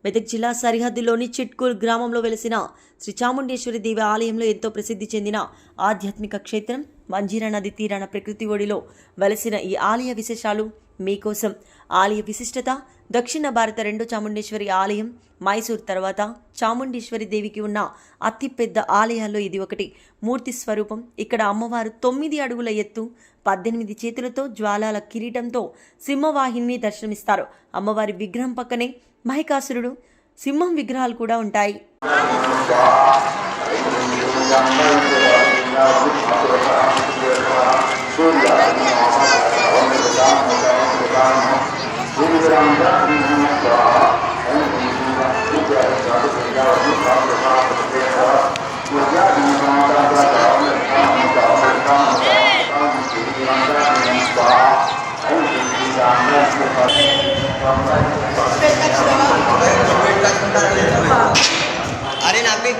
మెదక్ జిల్లా సరిహద్దులోని చిట్కూల్ గ్రామంలో వెలిసిన శ్రీ చాముండేశ్వరి దేవి ఆలయంలో ఎంతో ప్రసిద్ధి చెందిన ఆధ్యాత్మిక క్షేత్రం మంజీరా నది తీరాన ప్రకృతి ఒడిలో వెలిసిన ఈ ఆలయ విశేషాలు మీకోసం. ఆలయ విశిష్టత: దక్షిణ భారత రెండో చాముండేశ్వరి ఆలయం. మైసూర్ తర్వాత చాముండేశ్వరి దేవికి ఉన్న అతిపెద్ద ఆలయాల్లో ఇది ఒకటి. మూర్తి స్వరూపం. ఇక్కడ అమ్మవారు 9 అడుగుల ఎత్తు, 18 చేతులతో, జ్వాలాల కిరీటంతో సింహవాహిని దర్శనమిస్తారు. అమ్మవారి విగ్రహం పక్కనే మహికాసురుడు, సింహం విగ్రహాలు కూడా ఉంటాయి. अरे नापी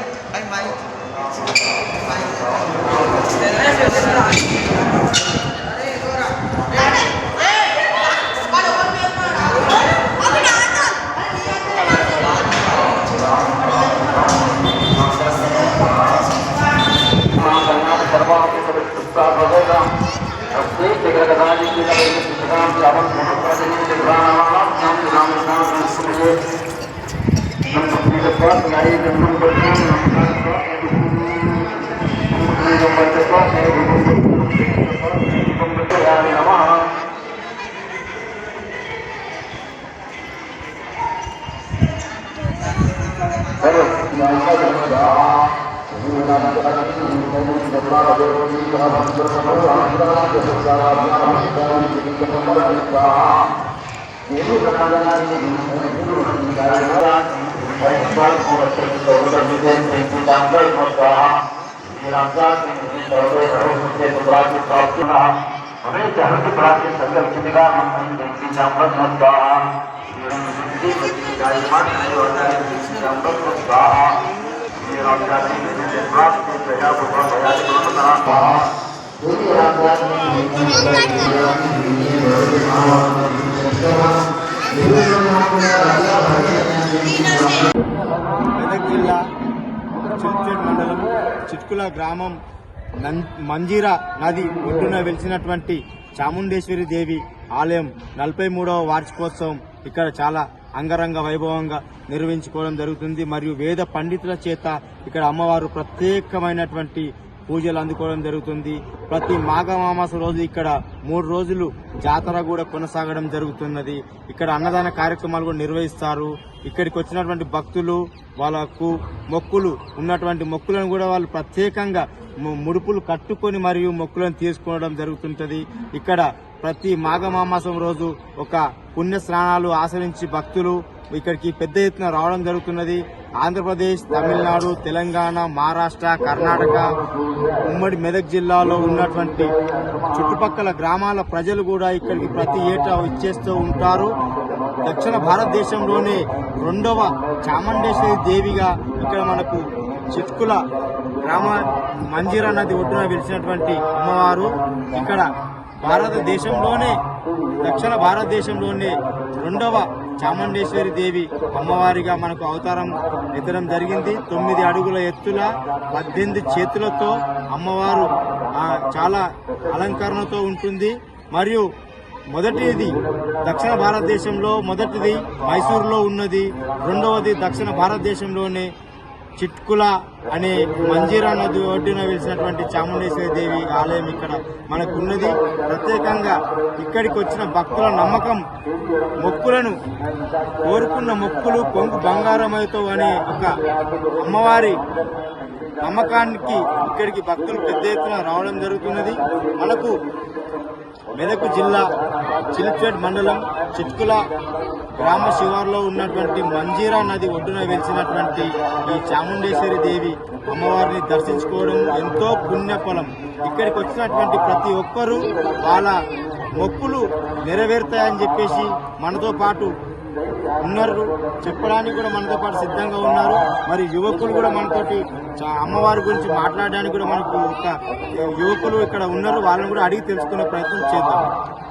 మెదక్ జిల్లా చిల్చేట్ మండలం చిట్కుల గ్రామం మంజీరా నది ఒడ్డున వెలిసినటువంటి చాముండేశ్వరి దేవి ఆలయం 43వ వార్షికోత్సవం ఇక్కడ చాలా అంగరంగ వైభవంగా నిర్వహించుకోవడం జరుగుతుంది. మరియు వేద పండితుల చేత ఇక్కడ అమ్మవారు ప్రత్యేకమైనటువంటి పూజలు అందుకోవడం జరుగుతుంది. ప్రతి మాఘమాస రోజు ఇక్కడ 3 రోజులు జాతర కూడా కొనసాగడం జరుగుతున్నది. ఇక్కడ అన్నదాన కార్యక్రమాలు కూడా నిర్వహిస్తారు. ఇక్కడికి వచ్చినటువంటి భక్తులు వాళ్ళకు మొక్కులు ఉన్నటువంటి మొక్కులను కూడా వాళ్ళు ప్రత్యేకంగా ముడుపులు కట్టుకొని మరియు మొక్కులను తీసుకోవడం జరుగుతుంటది. ఇక్కడ ప్రతి మాఘమాసం రోజు ఒక పుణ్య స్నానాలు ఆచరించి భక్తులు ఇక్కడికి పెద్ద ఎత్తున రావడం జరుగుతున్నది. ఆంధ్రప్రదేశ్, తమిళనాడు, తెలంగాణ, మహారాష్ట్ర, కర్ణాటక, ఉమ్మడి మెదక్ జిల్లాలో ఉన్నటువంటి చుట్టుపక్కల గ్రామాల ప్రజలు కూడా ఇక్కడికి ప్రతి ఏటా ఇచ్చేస్తూ ఉంటారు. దక్షిణ భారతదేశంలోనే 2వ చాముండేశ్వరి దేవిగా ఇక్కడ మనకు చిట్కుల గ్రామ మంజీరా నది ఒడ్డున వెలిసినటువంటి అమ్మవారు ఇక్కడ భారతదేశంలోనే దక్షిణ భారతదేశంలోనే 2వ చాముండేశ్వరి దేవి అమ్మవారిగా మనకు అవతారం ఎత్తడం జరిగింది. 9 అడుగుల ఎత్తుల 18 చేతులతో అమ్మవారు చాలా అలంకరణతో ఉంటుంది. మరియు మొదటిది దక్షిణ భారతదేశంలో మొదటిది మైసూరులో ఉన్నది. 2వది దక్షిణ భారతదేశంలోనే చిట్కుల అనే మంజీరా నది ఒడ్డున వెలిసినటువంటి చాముండేశ్వరి దేవి ఆలయం ఇక్కడ మనకు ఉన్నది. ప్రత్యేకంగా ఇక్కడికి వచ్చిన భక్తుల నమ్మకం, మొక్కులను కోరుకున్న మొక్కులు కొంగు బంగారమవుతో అనే ఒక అమ్మవారి నమ్మకానికి ఇక్కడికి భక్తులు పెద్ద ఎత్తున రావడం జరుగుతున్నది. మనకు మెదక్ జిల్లా చిల్చేట్ మండలం చిట్కుల గ్రామ శివారులో ఉన్నటువంటి మంజీరా నది ఒడ్డున వెలిసినటువంటి ఈ చాముండేశ్వరి దేవి అమ్మవారిని దర్శించుకోవడం ఎంతో పుణ్యఫలం. ఇక్కడికి వచ్చినటువంటి ప్రతి ఒక్కరూ వాళ్ళ మొక్కులు నెరవేరుతాయని చెప్పేసి మనతో పాటు ఉన్నారు, చెప్పడానికి కూడా మనతో పాటు సిద్ధంగా ఉన్నారు. మరి యువకులు కూడా మనతోటి అమ్మవారి గురించి మాట్లాడడానికి కూడా మనకు ఒక యువకులు ఇక్కడ ఉన్నారు. వాళ్ళని కూడా అడిగి తెలుసుకునే ప్రయత్నం చేద్దాం.